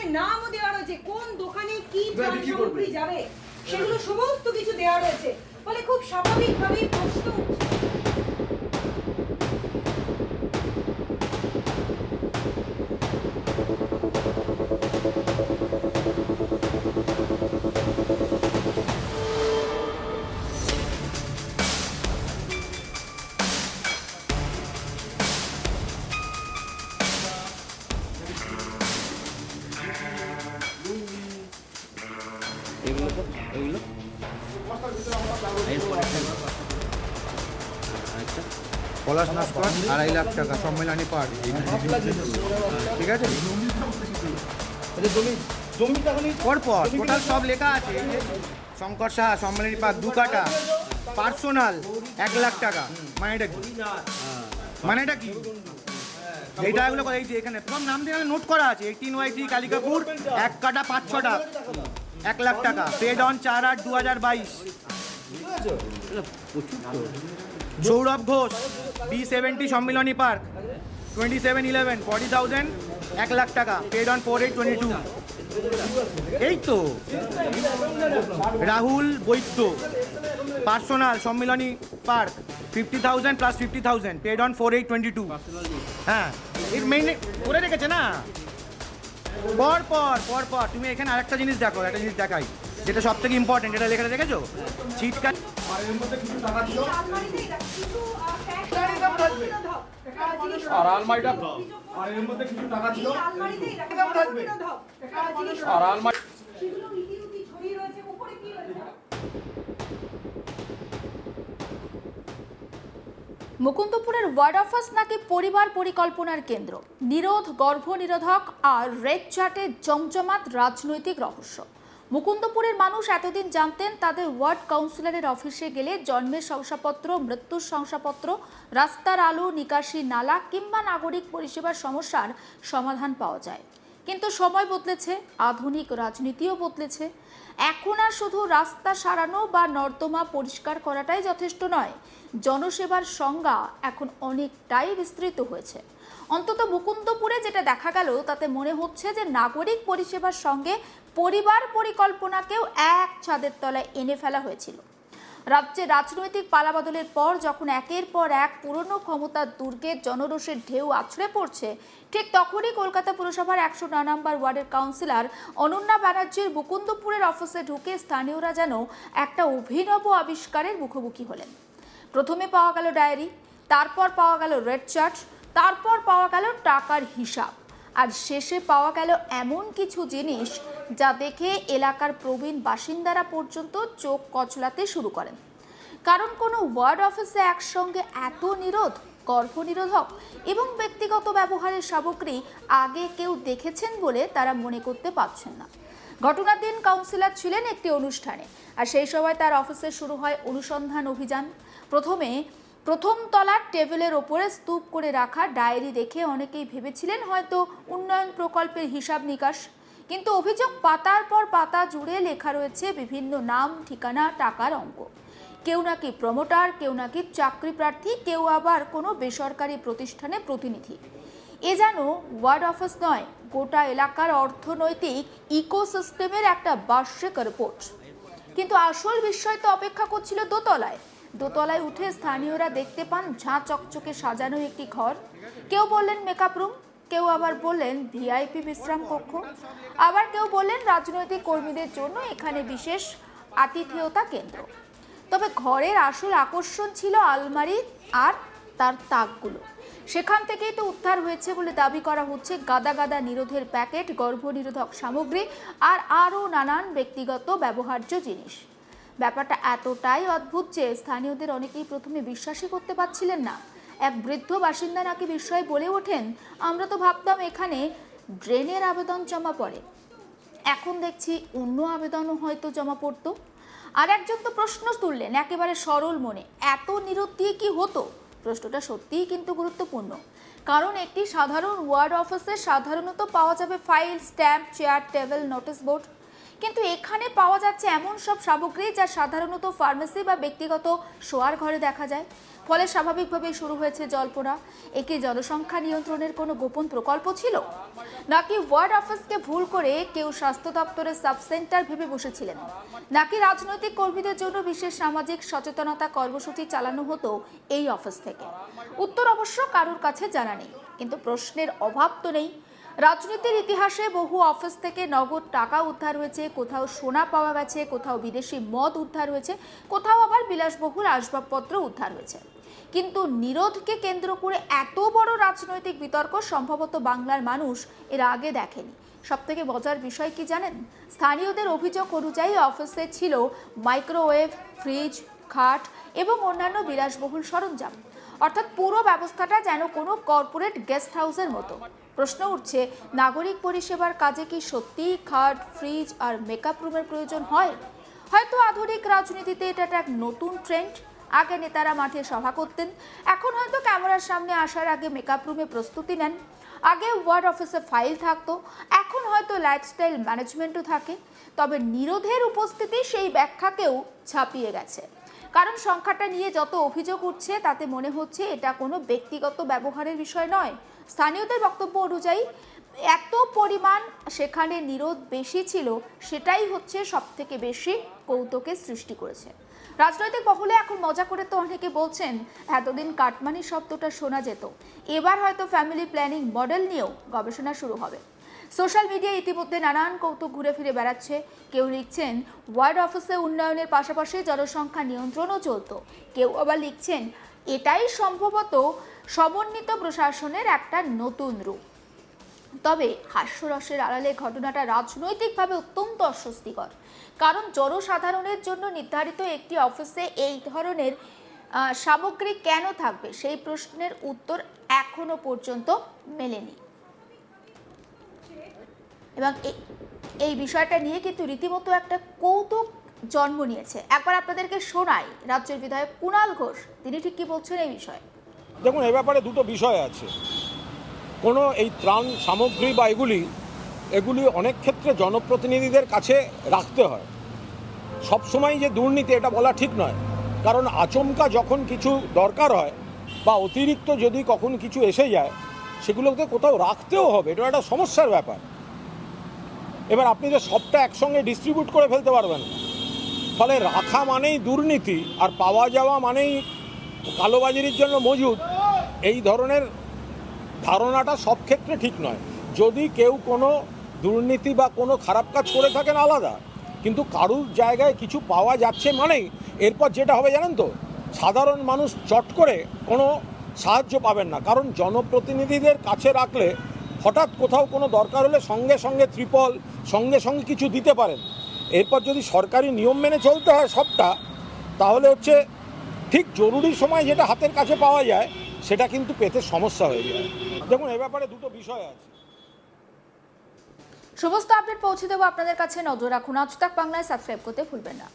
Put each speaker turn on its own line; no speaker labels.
এখানে নামও দেওয়া রয়েছে কোন দোকানে কি সামগ্রী যাবে সেগুলো সমস্ত কিছু দেওয়া রয়েছে, ফলে খুব স্বাভাবিকভাবেই প্রশ্ন উঠছে।
পলাশ নস্কর 2.5 লাখ টাকা সম্মেলনী পার্ক, ঠিক আছে। পরপর টোটাল সব লেখা আছে। শঙ্কর সাহা সম্মেলনী পার্ক 2 কাটা, পার্সোনাল 1 লাখ টাকা। মানেটা কি? মানেটা কি? এই টাকাগুলো এই যে এখানে সব নাম দিয়ে নোট করা আছে। 18Y3 কালিকাপুর 1 কাটা 5-6টা 1 লাখ টাকা। Paid on 4/8/2022। Sourav Ghosh B70 Sammilani Park 27/11 40,000 1 lakh টাকা। Paid on 4/8/22। এই তো Rahul Baidya personal Sammilani Park 50,000 + 50,000 paid on 4/8/22। হ্যাঁ, এর মেইন করে রেখেছে না। পর পর পর পর তুমি এখানে আরেকটা জিনিস দেখো, একটা জিনিস দেখাই যেটা সব থেকে ইম্পর্টেন্ট। এটা লেখা রেখেছো ছিটকা
আর আলমারিটা আর এর মধ্যে কিছু টাকা ছিল আর আলমারি
মুকুন্দপুরের ওয়ার্ড অফিস নাকি পরিবার পরিকল্পনার কেন্দ্র, নিরোধ, গর্ভনিরোধক আর রেড চার্টে জমজমাট রাজনৈতিক রহস্য। মুকুন্দপুরের মানুষ এতদিন জানতেন তাদের ওয়ার্ড কাউন্সিলরের অফিসে গেলে জন্মের শংসাপত্র, মৃত্যুর শংসাপত্র, রাস্তার আলো, নিকাশি নালা কিংবা নাগরিক পরিষেবার সমস্যার সমাধান পাওয়া যায়। কিন্তু সময় বদলেছে, আধুনিক রাজনীতিও বদলেছে। এখন আর শুধু রাস্তা সারানো বা নর্দমা পরিষ্কার করাটাই যথেষ্ট নয়, জনসেবার সংজ্ঞা এখন অনেকটাই বিস্তৃত হয়েছে। অন্তত মুকুন্দপুরে যেটা দেখা গেল তাতে মনে হচ্ছে যে নাগরিক পরিষেবার সঙ্গে পরিবার পরিকল্পনাকেও এক ছাদের তলায় এনে ফেলা হয়েছিল। রাজ্যে রাজনৈতিক পালাবদলের পর যখন একের পর এক পুরনো ক্ষমতার দুর্গে জনরোষের ঢেউ আছড়ে পড়ছে, ঠিক তখনই কলকাতা পুরসভার 109 নম্বর ওয়ার্ডের কাউন্সিলর অনন্যা ব্যানার্জির মুকুন্দপুরের অফিসে ঢুকে স্থানীয়রা যেন একটা অভিনব আবিষ্কারের মুখোমুখি হলেন। প্রথমে পাওয়া গেল ডায়েরি, তারপর পাওয়া গেল রেড চার্ট, তারপর পাওয়া গেল টাকার হিসাব, আর শেষে পাওয়া গেল এমন কিছু জিনিস যা দেখে এলাকার প্রবীণ বাসিন্দারা পর্যন্ত চোখ কচলাতে শুরু করেন। কারণ কোনো ওয়ার্ড অফিসে একসঙ্গে এত নিরোধ, গর্ভনিরোধক এবং ব্যক্তিগত ব্যবহারের সামগ্রী আগে কেউ দেখেছেন বলে তারা মনে করতে পারছেন না। ঘটনার দিন কাউন্সিলর ছিলেন একটি অনুষ্ঠানে, আর সেই সময় তার অফিসে শুরু হয় অনুসন্ধান অভিযান। প্রথম তলার টেবিলের ওপরে স্তূপ করে রাখা ডায়েরি দেখে অনেকেই ভেবেছিলেন হয়তো উন্নয়ন প্রকল্পের হিসাব নিকাশ, কিন্তু অভিযোগ পাতার পর পাতা জুড়ে লেখা রয়েছে বিভিন্ন নাম, ঠিকানা, টাকার অঙ্ক। কেউ নাকি প্রমোটার, কেউ নাকি চাকরি প্রার্থী, কেউ আবার কোনো বেসরকারি প্রতিষ্ঠানে প্রতিনিধি। এ যেন ওয়ার্ড অফিস নয়, গোটা এলাকার অর্থনৈতিক ইকোসিস্টেমের একটা বার্ষিক রিপোর্ট। কিন্তু আসল বিস্ময় তো অপেক্ষা করছিল দোতলায় উঠে স্থানীয়রা দেখতে পান ঝাঁ চকচকে সাজানো একটি ঘর। কেউ বললেন মেকআপ রুম, কেউ আবার বললেন ভিআইপি বিশ্রাম কক্ষ, আবার কেউ বললেন রাজনৈতিক কর্মীদের জন্য এখানে বিশেষ আতিথেয়তা কেন্দ্র। তবে ঘরের আসল আকর্ষণ ছিল আলমারি আর তার তাকগুলো। সেখান থেকেই তো উদ্ধার হয়েছে বলে দাবি করা হচ্ছে গাদা গাদা নিরোধের প্যাকেট, গর্ভনিরোধক সামগ্রী আর আরও নানান ব্যক্তিগত ব্যবহার্য জিনিস। ব্যাপারটা এতটাই অদ্ভুত যে স্থানীয়দের অনেকেই প্রথমে বিশ্বাসই করতে পারছিলেন না। এক বৃদ্ধ বাসিন্দা নাকি বিস্ময়ে বলে ওঠেন, আমরা তো ভাবতাম এখানে ড্রেনের আবেদন জমা পড়ে, এখন দেখছি অন্য আবেদনও হয়তো জমা পড়তো। আর একজন তো প্রশ্ন তুললেন একেবারে সরল মনে, এত নিরোধ দিয়ে কি হতো? প্রশ্নটা সত্যিই কিন্তু গুরুত্বপূর্ণ, কারণ একটি সাধারণ ওয়ার্ড অফিসে সাধারণত পাওয়া যাবে file, stamp, chair, table, notice board. কিন্তু এখানে পাওয়া যাচ্ছে এমন সব সামগ্রী যা সাধারণত ফার্মেসি বা ব্যক্তিগত শোয়ার ঘরে দেখা যায়। ফলে স্বাভাবিকভাবেই শুরু হয়েছে জল্পনা। একে জনসংখ্যা নিয়ন্ত্রণের কোনো গোপন প্রকল্প ছিল, নাকি ওয়ার্ড অফিসকে ভুল করে কেউ স্বাস্থ্য দপ্তরের সাব সেন্টার ভেবে বসেছিলেন, নাকি রাজনৈতিক কর্মীদের জন্য বিশেষ সামাজিক সচেতনতা কর্মসূচি চালানো হতো এই অফিস থেকে? উত্তর অবশ্য কারোর কাছে জানা নেই, কিন্তু প্রশ্নের অভাব তো নেই। রাজনীতির ইতিহাসে বহু অফিস থেকে নগদ টাকা উদ্ধার হয়েছে, কোথাও সোনা পাওয়া গেছে, কোথাও বিদেশি মদ উদ্ধার হয়েছে, কোথাও আবার বিলাসবহুল আসবাবপত্র উদ্ধার হয়েছে। কিন্তু নিরোধকে কেন্দ্র করে এত বড় রাজনৈতিক বিতর্ক সম্ভবত বাংলার মানুষ এর আগে দেখেনি। সবথেকে মজার বিষয় কি জানেন? স্থানীয়দের অভিযোগ অনুযায়ী অফিসে ছিল মাইক্রোওয়েভ, ফ্রিজ, খাট এবং অন্যান্য বিলাসবহুল সরঞ্জাম। অর্থাৎ পুরো ব্যবস্থাটা যেন কোনো কর্পোরেট গেস্ট হাউসের মতো। প্রশ্ন উঠছে, নাগরিক পরিষেবার কাজে কি সত্যিই খাট, ফ্রিজ আর মেকআপ রুমের প্রয়োজন হয়? হয়তো আধুনিক রাজনীতিতে এটা একটা নতুন ট্রেন্ড। আগে নেতারা মাঠে সভা করতেন, এখন হয়তো ক্যামেরার সামনে আসার আগে মেকআপ রুমে প্রস্তুতি নেন। আগে ওয়ার্ড অফিসে ফাইল থাকতো, এখন হয়তো লাইফস্টাইল ম্যানেজমেন্টও থাকে। তবে নিরোধের উপস্থিতি সেই ব্যাখ্যাকেও ছাপিয়ে গেছে। কারণ সংখ্যাটা নিয়ে যত অভিযোগ উঠছে তাতে মনে হচ্ছে এটা কোনো ব্যক্তিগত ব্যবহারের বিষয় নয়। স্থানীয়দের বক্তব্য অনুযায়ী এত পরিমাণ সেখানে নিরোধ বেশি ছিল, সেটাই হচ্ছে সবথেকে বেশি কৌতুকের সৃষ্টি করেছে। রাজনৈতিক মহলে এখন মজা করে তো অনেকে বলছেন, এতদিন কাটমানি শব্দটা শোনা যেত, এবার হয়তো ফ্যামিলি প্ল্যানিং মডেল নিয়েও গবেষণা শুরু হবে। সোশ্যাল মিডিয়ায় ইতিমধ্যে নানান কৌতুক ঘুরে ফিরে বেড়াচ্ছে। কেউ লিখছেন ওয়ার্ড অফিসে উন্নয়নের পাশাপাশি জনসংখ্যা নিয়ন্ত্রণও চলতো, কেউ আবার লিখছেন এটাই সম্ভবত সমন্বিত প্রশাসনের একটা নতুন রূপ। তবে হাস্যরসের আড়ালে ঘটনাটা রাজনৈতিকভাবে অত্যন্ত অস্বস্তিকর। কারণ জনসাধারণের জন্য নির্ধারিত একটি অফিসে এই ধরনের সামগ্রী কেন থাকবে, সেই প্রশ্নের উত্তর এখনো পর্যন্ত মেলেনি। এবং এই বিষয়টা নিয়ে কিন্তু রীতিমতো একটা কৌতুক জন্ম নিয়েছে। একবার আপনাদেরকে শোনাই রাজ্যের বিধায়ক কুণাল ঘোষ, তিনি ঠিক কি বলছেন এই বিষয়ে।
দেখুন, এ ব্যাপারে দুটো বিষয় আছে। কোনো এই ত্রাণ সামগ্রী বা এগুলি অনেক ক্ষেত্রে জনপ্রতিনিধিদের কাছে রাখতে হয়। সবসময় যে দুর্নীতি এটা বলা ঠিক নয়, কারণ আচমকা যখন কিছু দরকার হয় বা অতিরিক্ত যদি কখন কিছু এসে যায়, সেগুলোকে কোথাও রাখতেও হবে, এটা একটা সমস্যার ব্যাপার। এবার আপনি যে সবটা একসঙ্গে ডিস্ট্রিবিউট করে ফেলতে পারবেন না, ফলে রাখা মানেই দুর্নীতি আর পাওয়া যাওয়া মানেই কালোবাজারির জন্য মজুদ, এই ধরনের ধারণাটা সব ক্ষেত্রে ঠিক নয়। যদি কেউ কোনো দুর্নীতি বা কোনো খারাপ কাজ করে থাকেন আলাদা, কিন্তু কারুর জায়গায় কিছু পাওয়া যাচ্ছে মানেই এরপর যেটা হবে জানেন তো, সাধারণ মানুষ চট করে কোনো সাহায্য পাবেন না। কারণ জনপ্রতিনিধিদের কাছে রাখলে হঠাৎ কোথাও কোনো দরকার হলে সঙ্গে সঙ্গে ত্রিপল, সঙ্গে সঙ্গে কিছু দিতে পারেন। এরপর যদি সরকারি নিয়ম মেনে চলতে হয় সবটা, তাহলে হচ্ছে ঠিক জরুরি সময় যেটা হাতের কাছে পাওয়া যায় সেটা কিন্তু পেতে সমস্যা হয়ে যায়। দেখুন, এ ব্যাপারে দুটো বিষয় আছে।
সমস্ত আপডেট পৌঁছে দেবো আপনাদের কাছে, নজর রাখুন। আজ তাক বাংলায় সাবস্ক্রাইব করতে ভুলবেন না।